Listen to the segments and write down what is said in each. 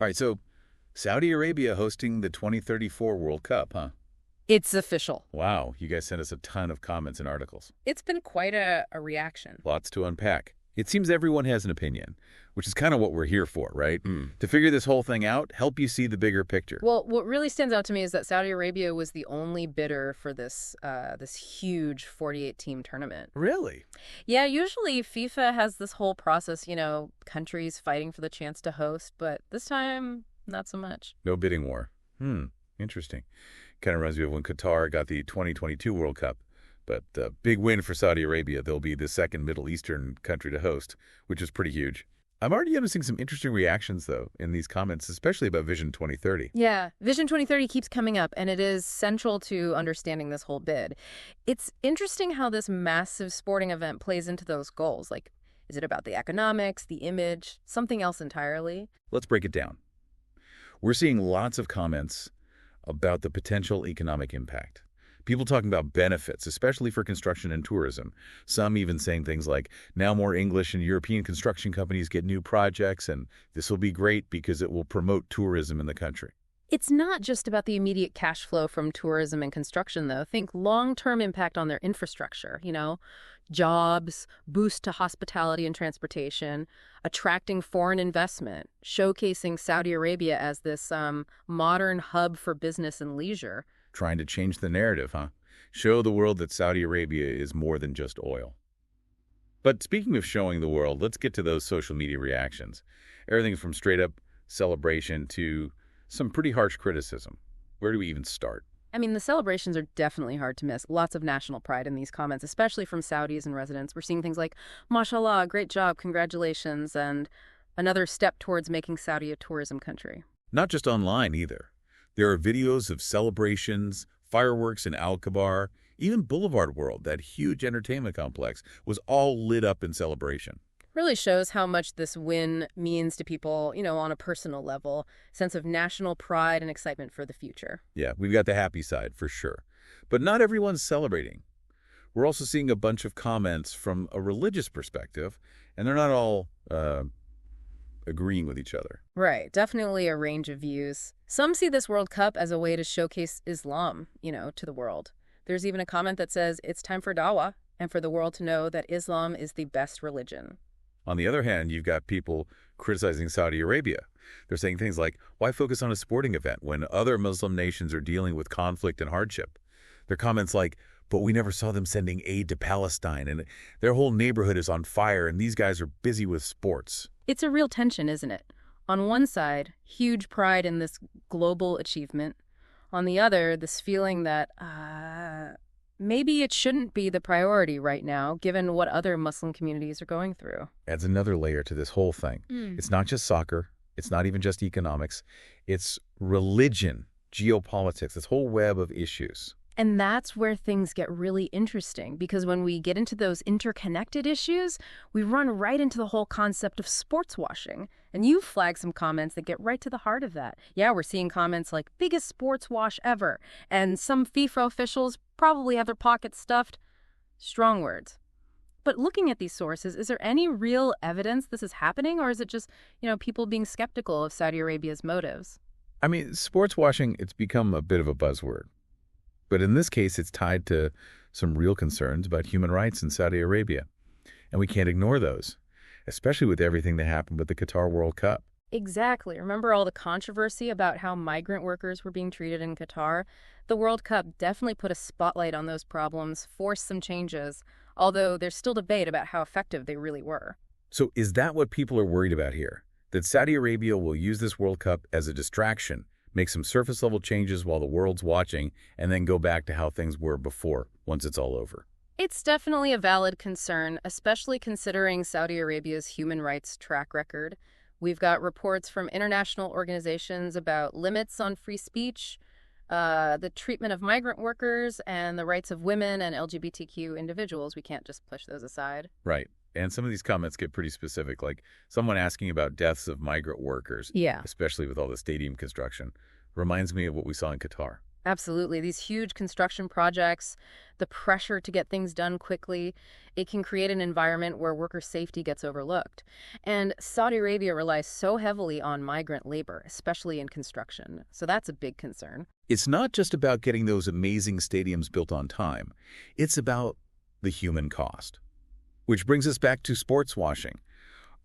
All right, so Saudi Arabia hosting the 2034 World Cup, huh? It's official. Wow, you guys sent us a ton of comments and articles. It's been quite a reaction. Lots to unpack. It seems everyone has an opinion, which is kind of what we're here for, right? To figure this whole thing out, help you see the bigger picture. Well, what really stands out to me is that Saudi Arabia was the only bidder for this huge 48-team tournament. Really? Yeah, usually FIFA has this whole process, countries fighting for the chance to host, but this time, not so much. No bidding war. Interesting. Kind of reminds me of when Qatar got the 2022 World Cup. But big win for Saudi Arabia. They'll be the second Middle Eastern country to host, which is pretty huge. I'm already noticing some interesting reactions, though, in these comments, especially about Vision 2030. Yeah, Vision 2030 keeps coming up, and it is central to understanding this whole bid. It's interesting how this massive sporting event plays into those goals. Like, is it about the economics, the image, something else entirely? Let's break it down. We're seeing lots of comments about the potential economic impact. People talking about benefits, especially for construction and tourism. Some even saying things like, now more English and European construction companies get new projects, and this will be great because it will promote tourism in the country. It's not just about the immediate cash flow from tourism and construction, though. Think long-term impact on their infrastructure, jobs, boost to hospitality and transportation, attracting foreign investment, showcasing Saudi Arabia as this modern hub for business and leisure. Trying to change the narrative, huh? Show the world that Saudi Arabia is more than just oil. But speaking of showing the world, let's get to those social media reactions. Everything from straight-up celebration to some pretty harsh criticism. Where do we even start? I mean, the celebrations are definitely hard to miss. Lots of national pride in these comments, especially from Saudis and residents. We're seeing things like, mashallah, great job, congratulations, and another step towards making Saudi a tourism country. Not just online, either. There are videos of celebrations, fireworks in Al-Kabar, even Boulevard World, that huge entertainment complex, was all lit up in celebration. Really shows how much this win means to people, on a personal level, sense of national pride and excitement for the future. Yeah, we've got the happy side, for sure. But not everyone's celebrating. We're also seeing a bunch of comments from a religious perspective, and they're not all agreeing with each other. Right. Definitely a range of views. Some see this World Cup as a way to showcase Islam, to the world. There's even a comment that says it's time for dawah and for the world to know that Islam is the best religion. On the other hand, you've got people criticizing Saudi Arabia. They're saying things like, why focus on a sporting event when other Muslim nations are dealing with conflict and hardship? Their comments like, but we never saw them sending aid to Palestine, and their whole neighborhood is on fire, and these guys are busy with sports. It's a real tension, isn't it? On one side, huge pride in this global achievement. On the other, this feeling that maybe it shouldn't be the priority right now, given what other Muslim communities are going through. Adds another layer to this whole thing. It's not just soccer. It's not even just economics. It's religion, geopolitics, this whole web of issues. And that's where things get really interesting, because when we get into those interconnected issues, we run right into the whole concept of sports washing. And you flag some comments that get right to the heart of that. Yeah, we're seeing comments like, biggest sports wash ever. And some FIFA officials probably have their pockets stuffed. Strong words. But looking at these sources, is there any real evidence this is happening? Or is it just, people being skeptical of Saudi Arabia's motives? I mean, sports washing, it's become a bit of a buzzword. But in this case, it's tied to some real concerns about human rights in Saudi Arabia. And we can't ignore those, especially with everything that happened with the Qatar World Cup. Exactly. Remember all the controversy about how migrant workers were being treated in Qatar? The World Cup definitely put a spotlight on those problems, forced some changes, although there's still debate about how effective they really were. So is that what people are worried about here? That Saudi Arabia will use this World Cup as a distraction, make some surface-level changes while the world's watching, and then go back to how things were before, once it's all over? It's definitely a valid concern, especially considering Saudi Arabia's human rights track record. We've got reports from international organizations about limits on free speech, the treatment of migrant workers, and the rights of women and LGBTQ individuals. We can't just push those aside. Right. And some of these comments get pretty specific, like someone asking about deaths of migrant workers, Yeah. especially with all the stadium construction, reminds me of what we saw in Qatar. Absolutely. These huge construction projects, the pressure to get things done quickly, it can create an environment where worker safety gets overlooked. And Saudi Arabia relies so heavily on migrant labor, especially in construction. So that's a big concern. It's not just about getting those amazing stadiums built on time. It's about the human cost. Which brings us back to sports washing.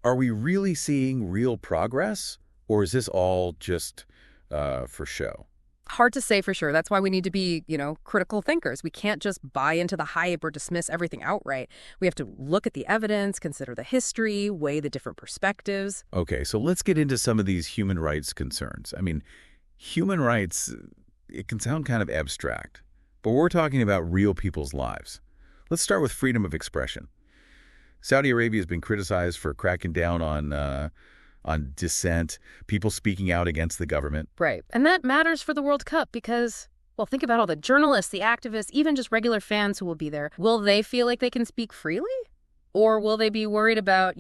Are we really seeing real progress, or is this all just for show? Hard to say for sure. That's why we need to be, critical thinkers. We can't just buy into the hype or dismiss everything outright. We have to look at the evidence, consider the history, weigh the different perspectives. Okay, so let's get into some of these human rights concerns. I mean, human rights, it can sound kind of abstract, but we're talking about real people's lives. Let's start with freedom of expression. Saudi Arabia has been criticized for cracking down on dissent, people speaking out against the government. Right. And that matters for the World Cup because, well, think about all the journalists, the activists, even just regular fans who will be there. Will they feel like they can speak freely? Or will they be worried about,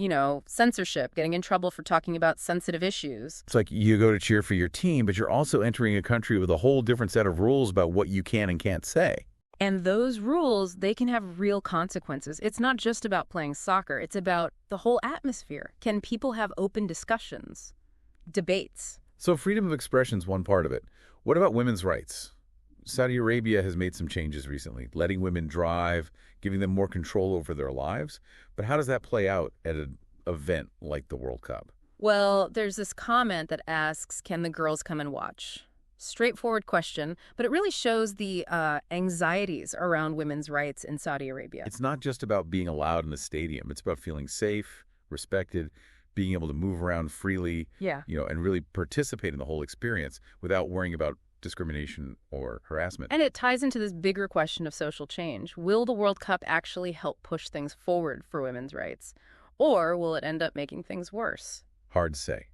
censorship, getting in trouble for talking about sensitive issues? It's like you go to cheer for your team, but you're also entering a country with a whole different set of rules about what you can and can't say. And those rules, they can have real consequences. It's not just about playing soccer. It's about the whole atmosphere. Can people have open discussions, debates? So freedom of expression is one part of it. What about women's rights? Saudi Arabia has made some changes recently, letting women drive, giving them more control over their lives. But how does that play out at an event like the World Cup? Well, there's this comment that asks, can the girls come and watch? Straightforward question, but it really shows the anxieties around women's rights in Saudi Arabia. It's not just about being allowed in the stadium. It's about feeling safe, respected, being able to move around freely, Yeah. and really participate in the whole experience without worrying about discrimination or harassment. And it ties into this bigger question of social change. Will the World Cup actually help push things forward for women's rights? Or will it end up making things worse? Hard to say.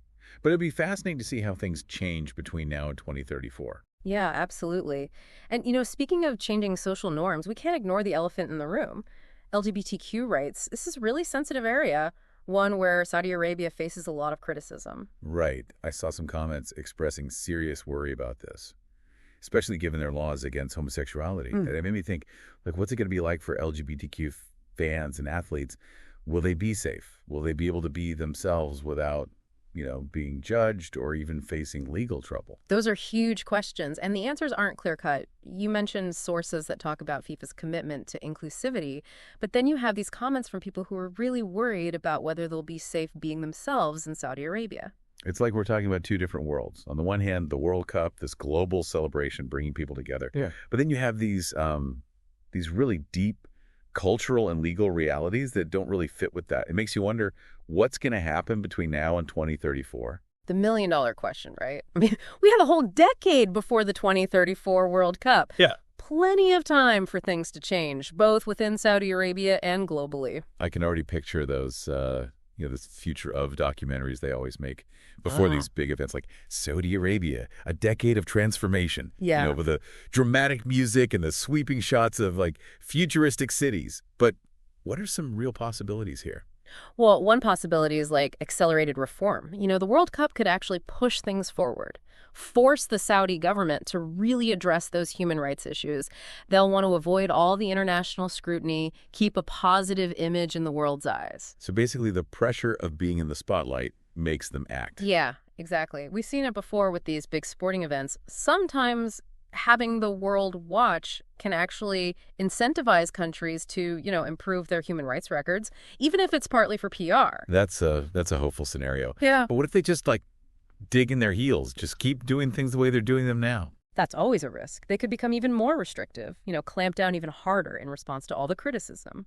But it'd be fascinating to see how things change between now and 2034. Yeah, absolutely. And, speaking of changing social norms, we can't ignore the elephant in the room. LGBTQ rights, this is a really sensitive area, one where Saudi Arabia faces a lot of criticism. Right. I saw some comments expressing serious worry about this, especially given their laws against homosexuality. And it made me think, what's it going to be like for LGBTQ fans and athletes? Will they be safe? Will they be able to be themselves without being judged or even facing legal trouble? Those are huge questions, and the answers aren't clear-cut. You mentioned sources that talk about FIFA's commitment to inclusivity, but then you have these comments from people who are really worried about whether they'll be safe being themselves in Saudi Arabia. It's like we're talking about two different worlds. On the one hand, the World Cup, this global celebration bringing people together. Yeah. But then you have these really deep cultural and legal realities that don't really fit with that. It makes you wonder what's going to happen between now and 2034. The million-dollar question, right? I mean, we have a whole decade before the 2034 World Cup. Yeah. Plenty of time for things to change, both within Saudi Arabia and globally. I can already picture those, this future of documentaries they always make before these big events, like Saudi Arabia, a decade of transformation. Yeah. With the dramatic music and the sweeping shots of futuristic cities. But what are some real possibilities here? Well, one possibility is accelerated reform. The World Cup could actually push things forward, force the Saudi government to really address those human rights issues. They'll want to avoid all the international scrutiny, keep a positive image in the world's eyes. So basically the pressure of being in the spotlight makes them act. Yeah, exactly. We've seen it before with these big sporting events. Sometimes having the world watch can actually incentivize countries to, improve their human rights records, even if it's partly for PR. That's a hopeful scenario. Yeah. But what if they just dig in their heels, just keep doing things the way they're doing them now? That's always a risk. They could become even more restrictive, clamp down even harder in response to all the criticism.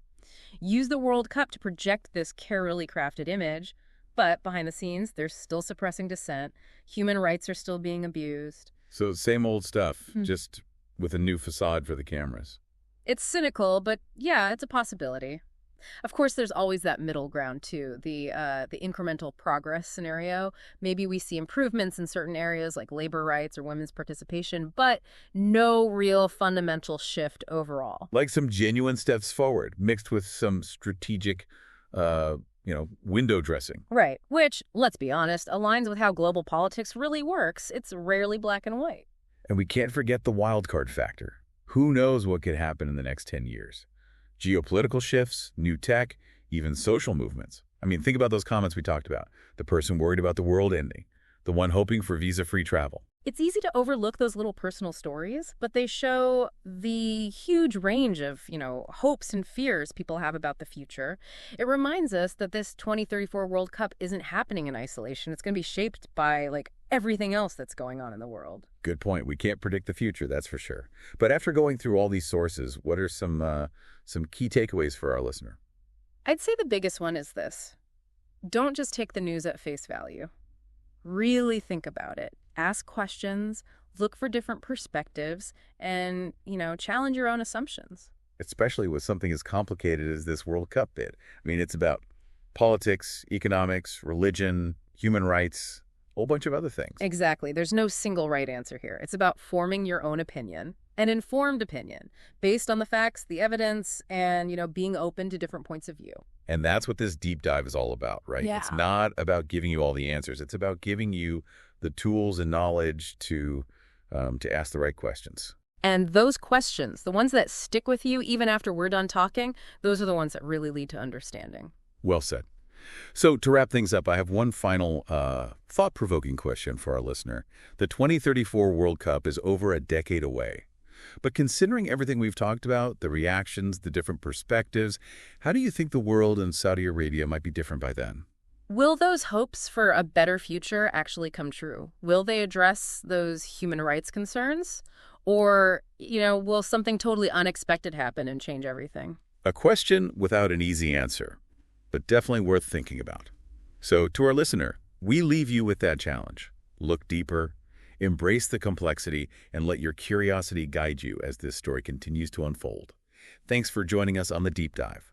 Use the World Cup to project this carefully crafted image, but behind the scenes, they're still suppressing dissent. Human rights are still being abused. So same old stuff, just with a new facade for the cameras. It's cynical, but yeah, it's a possibility. Of course, there's always that middle ground, too, the incremental progress scenario. Maybe we see improvements in certain areas like labor rights or women's participation, but no real fundamental shift overall. Like some genuine steps forward, mixed with some strategic, window dressing. Right, which, let's be honest, aligns with how global politics really works. It's rarely black and white. And we can't forget the wildcard factor. Who knows what could happen in the next 10 years? Geopolitical shifts, new tech, even social movements. I mean, think about those comments we talked about. The person worried about the world ending, the one hoping for visa-free travel. It's easy to overlook those little personal stories, but they show the huge range of, hopes and fears people have about the future. It reminds us that this 2034 World Cup isn't happening in isolation. It's going to be shaped by, everything else that's going on in the world. Good point. We can't predict the future, that's for sure. But after going through all these sources, what are some key takeaways for our listener? I'd say the biggest one is this. Don't just take the news at face value. Really think about it. Ask questions, look for different perspectives, and, challenge your own assumptions. Especially with something as complicated as this World Cup bid. I mean, it's about politics, economics, religion, human rights, a whole bunch of other things. Exactly. There's no single right answer here. It's about forming your own opinion, an informed opinion, based on the facts, the evidence, and, being open to different points of view. And that's what this deep dive is all about, right? Yeah. It's not about giving you all the answers. It's about giving you the tools and knowledge to ask the right questions. And those questions, the ones that stick with you even after we're done talking, those are the ones that really lead to understanding. Well said. So to wrap things up, I have one final thought-provoking question for our listener. The 2034 World Cup is over a decade away. But considering everything we've talked about, the reactions, the different perspectives, how do you think the world and Saudi Arabia might be different by then? Will those hopes for a better future actually come true? Will they address those human rights concerns? Or, will something totally unexpected happen and change everything? A question without an easy answer, but definitely worth thinking about. So to our listener, we leave you with that challenge. Look deeper, embrace the complexity, and let your curiosity guide you as this story continues to unfold. Thanks for joining us on The Deep Dive.